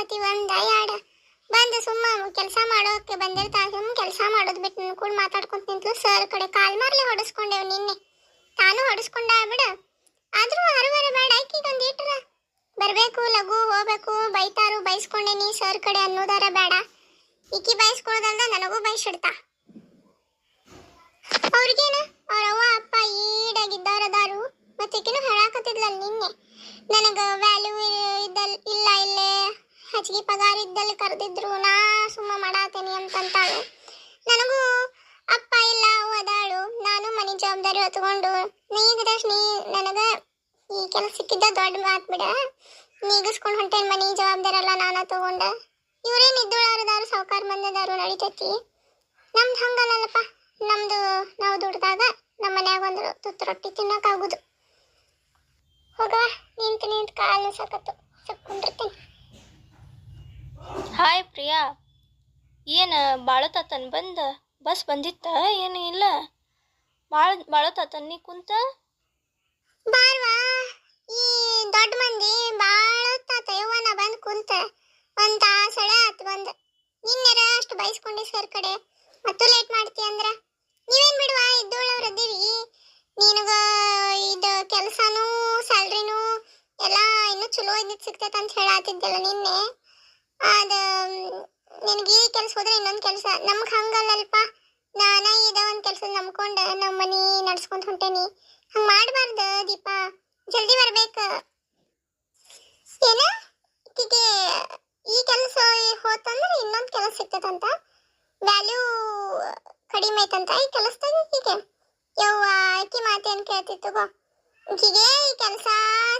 ಮಾಡಾಕತ್ತಿ ಒಂದ ಎರಡು ಬಂದು ಸುಮ್ಮ ಕೆಲಸ ಮಾಡೋಕೆ ಬಂದಿರ್ತಾಳ. ಸುಮ್ಮ ಕೆಲಸ ಮಾಡೋದು ಬಿಟ್ಟು ನಿನ್ ಕೂಡ ಮಾತಾಡ್ಕೊಂತ ನಿಂತ್ಲು. ಸರ್ ಕಡೆ ಕಾಲ್ ಮಾರ್ಲಿ ಹೊಡಿಸ್ಕೊಂಡೇವ್ ನಿನ್ನೆ. ತಾನು ಹೊಡಿಸ್ಕೊಂಡ ಬಿಡ. ಆದ್ರೂ ಹರವರ ಬೇಡ, ಆಕಿಗೊಂದು ಇಟ್ರ ಬರ್ಬೇಕು, ಲಘು ಹೋಗ್ಬೇಕು, ಬೈತಾರು ಬೈಸ್ಕೊಂಡೇನಿ ಸರ್ ಕಡೆ ಅನ್ನೋದಾರ ಬೇಡ. ಈಕಿ ಬೈಸ್ಕೊಳ್ಳೋದಲ್ದ ನನಗೂ ಬೈಸಿಡ್ತಾ. ಅವ್ರಿಗೇನ ಅವ್ರ ಅವ್ವ ಅಪ್ಪ ಈಡಾಗಿದ್ದವ್ರದಾರು. ಮತ್ತೆ ಈಕಿನೂ ಹೇಳಾಕತ್ತಿದ್ಲಲ್ಲ ನಿನ್ನೆ, ನನಗ ವ್ಯಾಲ್ಯೂ ಇಲ್ಲ ಇಲ್ಲೇ ಹೆಚ್ಚಿಗೆ ಪಗಾರ ಇದ್ದಲ್ಲಿ ಕರೆದಿದ್ರು ನಾ ಸುಮ್ಮ ಮಾಡಾತೇನಿ ಅಂತಂತಾಳು. ನನಗೂ ಅಪ್ಪ ಇಲ್ಲ ಅವ್ವ ಅದಾಳು. ನಾನು ಮನೆ ಜವಾಬ್ದಾರಿ ಹೊತ್ಕೊಂಡು ನೀಗದಷ್ಟು ನನಗ ಈ ಕೆಲಸ ಸಿಕ್ಕಿದ್ದ ದೊಡ್ಡ ಮಾತು ಬಿಡ. ನೀಗಿಸ್ಕೊಂಡು ಹೊಂಟೇನು ಮನೆ ಜವಾಬ್ದಾರಿ ಎಲ್ಲ ನಾನ ತಗೊಂಡ. ಇವ್ರೇನು ಇದ್ದೋಳವ್ರದಾರು ಸಾವುಕಾರ ಮಂದಿದಾರು ನಡಿತೈತಿ. ನಮ್ದು ಹಂಗಲ್ಲಲ್ಲಪ್ಪ. ನಮ್ದು ನಾವು ದುಡ್ದಾಗ ನಮ್ಮ ಮನ್ಯಾಗ ಒಂದು ತುತ್ತು ರೊಟ್ಟಿ ತಿನ್ನೋಕ್ಕಾಗುದು. ಹೋಗವ, ನಿಂತು ಕಾಲು ಸಾಕತ್ತು ಸಕ್ಕೊಂಡಿರ್ತೀನಿ. ಹಾಯ್ ಪ್ರಿಯಾ, ಏನು ಬಾಳತಾತನ್ ಬಂದ? ಬಸ್ ಬಂದಿತ್ತ? ಏನು ಇಲ್ಲ ಬಾಳತಾತನ್ ನೀ ಕುಂತ? ಬಾರ್ವಾ, ಈ ದೊಡ್ಡ ಮಂದಿ ಬಾಳ ತಾತ ಯವ್ವನ ಬಂದು ಕುಂತ ಒಂದ್ ತಾಸಳೆ ಆತು ಬಂದ. ನಿನ್ನೆರ ಅಷ್ಟು ಬೈಸ್ಕೊಂಡಿ ಸರ್ ಕಡೆ, ಮತ್ತು ಲೇಟ್ ಮಾಡ್ತಿ ಅಂದ್ರ ನೀವೇನ್ ಬಿಡುವ, ಇದ್ದೋಳವ್ರ ಅದೀವಿ. ನಿನಗ ಇದು ಕೆಲಸನೂ ಸ್ಯಾಲ್ರಿನೂ ಎಲ್ಲ ಇನ್ನೂ ಚಲೋ ಇದ್ದಿದ್ದು ಸಿಗ್ತೈತೆ ಅಂತ ಹೇಳಾತಿದ್ದಲ್ಲ ನಿನ್ನೆ. ಅದ ನಿನಗೆ ಈ ಕೆಲಸ ಹೋದ್ರೆ ಇನ್ನೊಂದು ಕೆಲಸ. ನಮ್ಗೆ ಹಂಗಲ್ಲಲ್ಪ, ನಾನ ಇದ ಒಂದು ಕೆಲಸ ನಂಬ್ಕೊಂಡು ನಮ್ಮ ಮನೆ ನಡ್ಸ್ಕೊಂತ ಹೊಂಟೇನಿ. ಹಂಗೆ ಮಾಡಬಾರ್ದು ದೀಪಾ, ಜಲ್ದಿ ಬರ್ಬೇಕ. ಏನ ಈಕಿಗೆ ಈ ಕೆಲಸ ಹೋತಂದ್ರೆ ಇನ್ನೊಂದು ಕೆಲಸ ಸಿಗ್ತದಂತ, ವ್ಯಾಲ್ಯೂ ಕಡಿಮೆ ಐತಂತ ಈ ಕೆಲಸದಾಗ ಈಕಿಗೆ. ಯವ್ವ, ಆಕಿ ಮಾತೇನು ಕೇಳ್ತಿತ್ತು ಗೋ. ಈಕಿಗೆ ಈ ಕೆಲಸ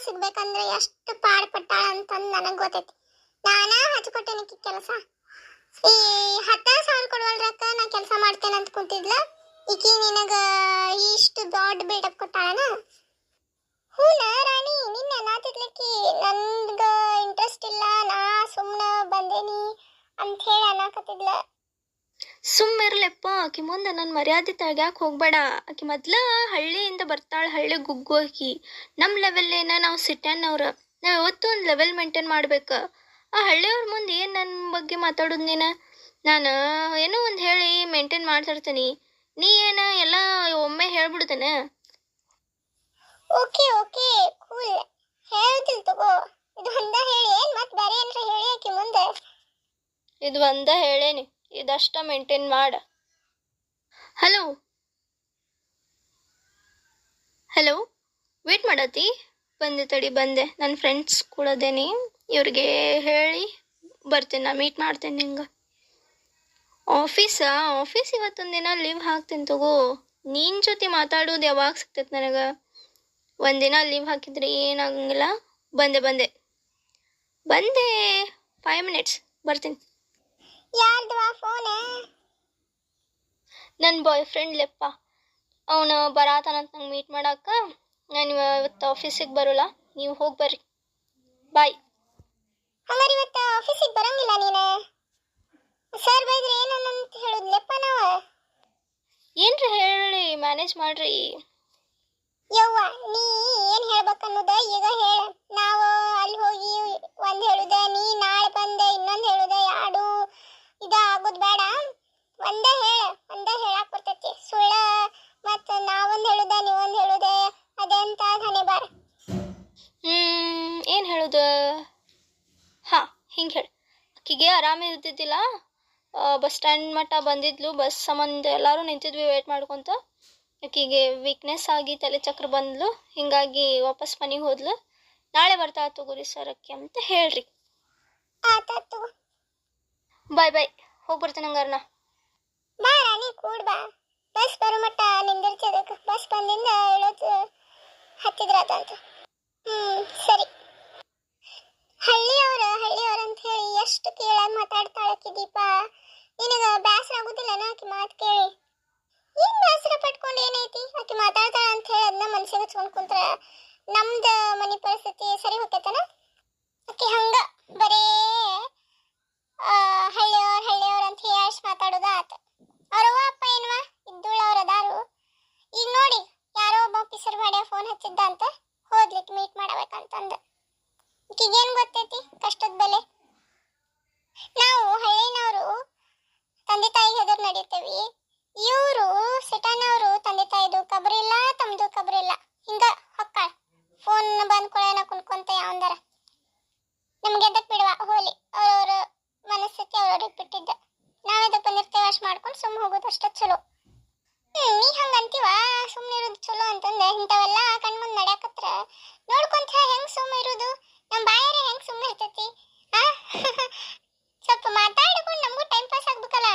ಸಿಗ್ಬೇಕಂದ್ರೆ ಎಷ್ಟು ಪಾಡ್ಪಟ್ಟಾಳ ಅಂತಂದು ನನಗೆ ಗೊತ್ತೈತಿ. ನಾನಾ ಹಚ್ಕೊಟ್ಟೇನೆ ಈಕಿ ಕೆಲಸ. ಈ 10,000 ಕೊಡುವಲ್ರಕ್ಕ ನಾ ಕೆಲಸ ಮಾಡ್ತೇನೆ ಅಂತ ಕುಂತಿದ್ಲ. ಈಕಿ ನಿನಗ ಇಷ್ಟು ದೊಡ್ಡ ಬಿಲ್ಡಪ್ ಕೊಟ್ಟಾಳನ? ಹೂನ ರಾಣಿ, ನಿನ್ನೆ ನಾತಿದ್ಲಿಕ್ಕಿ ನನ್ಗ ಇಂಟ್ರೆಸ್ಟ್ ಇಲ್ಲ, ನಾ ಸುಮ್ಮನೆ ಬಂದೇನಿ ಅಂತ ಹೇಳಿ ಅನ್ನಕತ್ತಿದ್ಲ. ಸುಮ್ಮಿರ್ಲೆಪ್ಪ, ಆಕಿ ಮುಂದೆ ನನ್ನ ಮರ್ಯಾದೆ ತೆಗ್ಯಾಕೆ ಹೋಗ್ಬೇಡ. ಆಕಿ ಮೊದ್ಲ ಹಳ್ಳಿಯಿಂದ ಬರ್ತಾಳೆ, ಹಳ್ಳಿ ಗುಗ್ಗು ಆಕಿ. ನಮ್ಮ ಲೆವೆಲ್ಲೇನ ನಾವು ಸಿಟ್ಯಾನವ್ರ, ನಾವು ಯಾವತ್ತೂ ಒಂದು ಲೆವೆಲ್ ಮೇಂಟೈನ್ ಮಾಡ್ಬೇಕು. ಆ ಹಳ್ಳಿಯವ್ರ ಮುಂದೆ ಏನು ನನ್ನ ಬಗ್ಗೆ ಮಾತಾಡೋದು ನೀನು? ನಾನು ಏನೋ ಒಂದು ಹೇಳಿ ಮೇಂಟೈನ್ ಮಾಡ್ತಿರ್ತೀನಿ, ನೀ ಏನು ಎಲ್ಲ ಒಮ್ಮೆ ಹೇಳ್ಬಿಡ್ತೇನೆ. ಓಕೆ ಓಕೆ ಕೂಲ್, ಹೇಳ್ತಿಲ್ ತಗೋ. ಇದು ಒಂದ ಹೇಳಿ ಏನ್ ಮತ್ತೆ ಬೇರೆ ಏನ್ರ ಹೇಳಿ ಆಕಿ ಮುಂದೆ? ಇದು ಒಂದ ಹೇಳೇನಿ, ಇದಷ್ಟ ಮೇಂಟೈನ್ ಮಾಡ. ಹಲೋ ಹಲೋ, ವೇಟ್ ಮಾಡತ್ತಿ? ಬಂದೆ ತಡಿ, ಬಂದೆ. ನನ್ನ ಫ್ರೆಂಡ್ಸ್ ಕೂಡದೇನಿ, ಇವ್ರಿಗೆ ಹೇಳಿ ಬರ್ತೀನಿ, ನಾ ಮೀಟ್ ಮಾಡ್ತೇನೆ ನಿಂಗೆ. ಆಫೀಸ್ ಇವತ್ತೊಂದು ದಿನ ಲೀವ್ ಹಾಕ್ತೀನಿ ತಗೋ. ನಿನ್ನ ಜೊತೆ ಮಾತಾಡೋದು ಯಾವಾಗ ಸಿಗ್ತೈತೆ ನನಗೆ? ಒಂದಿನ ಲೀವ್ ಹಾಕಿದ್ರೆ ಏನಾಗಂಗಿಲ್ಲ. ಬಂದೆ 5 ಮಿನಿಟ್ಸ್ ಬರ್ತೀನಿ. ಯಾರ್ದವಾ ಫೋನ್? ನನ್ನ ಬಾಯ್ ಫ್ರೆಂಡ್ ಲೆಪ್ಪ, ಅವನು ಬರಾತಾನಂತ ನಂಗೆ ಮೀಟ್ ಮಾಡಾಕ. ನಾನು ಇವತ್ತು ಆಫೀಸಿಗೆ ಬರೋಲ್ಲ, ನೀವು ಹೋಗಿ ಬರ್ರಿ. ಬಾಯ್. ಹಂಗಾರೆ ಇವತ್ತು ಆಫೀಸಿಗೆ ಬರಂಗಿಲ್ಲ ನೀನು? ಸರ್ ಬೈದ್ರೆ ಏನಂತ ಹೇಳುದು ಲೆಪ್ಪ? ನಾವು ಏನ್ರಿ ಹೇಳಿ ಮ್ಯಾನೇಜ್ ಮಾಡ್ರಿ. ಯವ್ವ, ನೀ ಏನ್ ಹೇಳ್ಬೇಕನ್ನೋದ ಈಗ ಹೇಳ. ನಾವು ಅಲ್ಲಿ ಹೋಗಿ ಒಂದ್ ಹೇಳುದ, ನೀ ನಾಳೆ ಬಂದೆ ಇನ್ನೊಂದು ಹೇಳುದ, ಯಾಡು ಇದ ಆಗೋದು ಬೇಡ. ಒಂದೇ ಹೇಳಾಕ್ ಬರ್ತೈತಿ. ಸುಳ್ಳ ಮತ್ತ ನಾವೊಂದು ಹೇಳುದ ನೀವೊಂದು ಹೇಳುದೆ ಅದೆಂತ ಹಣೆ ಬಾರ. ಏನು ಹೇಳೋದು? ಹಾಂ, ಹಿಂಗೆ ಹೇಳಿ. ಆಕಿಗೆ ಆರಾಮಿರ್ತಿದ್ದಿಲ್ಲ, ಬಸ್ ಸ್ಟ್ಯಾಂಡ್ ಮಟ್ಟ ಬಂದಿದ್ಲು. ಬಸ್ ಸಂಬಂಧ ಎಲ್ಲರೂ ನಿಂತಿದ್ವಿ ವೇಟ್ ಮಾಡ್ಕೊತ. ಆಕಿಗೆ ವೀಕ್ನೆಸ್ ಆಗಿ ತಲೆ ಚಕ್ರ ಬಂದ್ಲು, ಹಿಂಗಾಗಿ ವಾಪಸ್ ಮನೆಗೆ ಹೋದ್ಲು. ನಾಳೆ ಬರ್ತಾ ತಗೋರಿ ಸರ್ ಅಕ್ಕಿ ಅಂತ ಹೇಳ್ರಿ. ಆತಾತು, ಬಾಯ್. ಹೋಗಿ ಬರ್ತೀನಿ ಹಂಗಾರನ. ಬಾ ರಾಣಿ, ಕೂಡ್ ಬಾ. ಬಸ್ ಬರೋ ಮಟ್ಟ ನಿಂದಿರ್ತಿದಕ್ಕೆ, ಬಸ್ ಬಂದಿಂದ ಹೇಳೋದು ಹತ್ತಿದ್ರಾತಂತ. ಸರಿ. ಹಳ್ಳಿಯವ್ರ ಅಂತ ಹೇಳಿ ಎಷ್ಟು ಕೇಳಾಗಿ ಮಾತಾಡ್ತಾಳಕ್ಕಿ ದೀಪಾ. ನಿನಗ ಬೇಸರ ಆಗುದಿಲ್ಲನ ಆಕಿ ಮಾತು ಕೇಳಿ? ಏನ್ ಬೇಸರ ಪಟ್ಕೊಂಡು ಏನೈತಿ? ಆಕಿ ಮಾತಾಡ್ತಾಳ ಅಂತ ಹೇಳಿ ಅದನ್ನ ಮನ್ಸಿಗೆ ಹಚ್ಕೊಂಡು ಕುಂತ್ರ ನಮ್ದು ಮನೆ ಪರಿಸ್ಥಿತಿ ಸರಿ ಹೋಗ್ತೈತನ? ಆಕಿ ಹಂಗ ಬರೇ ಹಳ್ಳಿಯವ್ರ ಅಂತ ಹೇಳಿ ಅಷ್ಟು ಮಾತಾಡೋದ ಆತ. ಅವ್ರವ್ವ ಅಪ್ಪ ಏನ್ವಾ ಇದ್ದೋಳವ್ರ ಅದಾರು. ಈಗ ನೋಡಿ, ಯಾರೋ ಒಬ್ಬ ಪಿಸರ್ ಬಾಡ್ಯ ಫೋನ್ ಹಚ್ಚಿದ್ದ ಅಂತ ಹೋದ್ಲಿಕ್ಕೆ ಮೀಟ್ ಮಾಡಬೇಕಂತಂದು. ಈಕಿಗೇನು ಗೊತ್ತೈತಿ ಕಷ್ಟದ ಬೆಲೆ? ಇರ್ತೀವಿ. ಇವರು ಸಿಟಾನವರು ತಂದೆ ತಾಯಿದು ಕಬ್ರಿ ಇಲ್ಲ, ತಮ್ಮದು ಕಬ್ರಿ ಇಲ್ಲ. ಹಿಂಗ ಹೊಕ್ಕಾಳ ಫೋನ್ ಬಂದ್ ಕೊಳೇನ ಕುಣ್ಕೊಂತ ಯಾವಂದಾರ. ನಮ್ಗೆ ಎದಕ್ ಬಿಡುವ ಹೋಲಿ, ಅವ್ರವ್ರ ಮನಸ್ಥಿತಿ ಅವ್ರವ್ರಿಗೆ ಬಿಟ್ಟಿದ್ದ. ನಾವೆದಕ್ ಬಂದಿರ್ತೇವೆ ಅಷ್ಟು ಮಾಡ್ಕೊಂಡು ಸುಮ್ಮ ಹೋಗೋದು ಅಷ್ಟ ಚಲೋ. ನೀ ಹಂಗ ಅಂತೀವ ಸುಮ್ಮನೆ ಇರೋದು ಚಲೋ ಅಂತಂದೆ. ಇಂಥವೆಲ್ಲ ಕಣ್ಮುಂದ್ ನಡ್ಯಾಕತ್ರ ನೋಡ್ಕೊಂತ ಹೆಂಗ್ ಸುಮ್ಮ ಇರೋದು? ನಮ್ಮ ಬಾಯಾರೆ ಹೆಂಗ್ ಸುಮ್ಮನೆ ಇರ್ತೈತಿ? ಸ್ವಲ್ಪ ಮಾತಾಡ್ಕೊಂಡು ನಮಗೂ ಟೈಮ್ ಪಾಸ್ ಆಗ್ಬೇಕಲ್ಲ.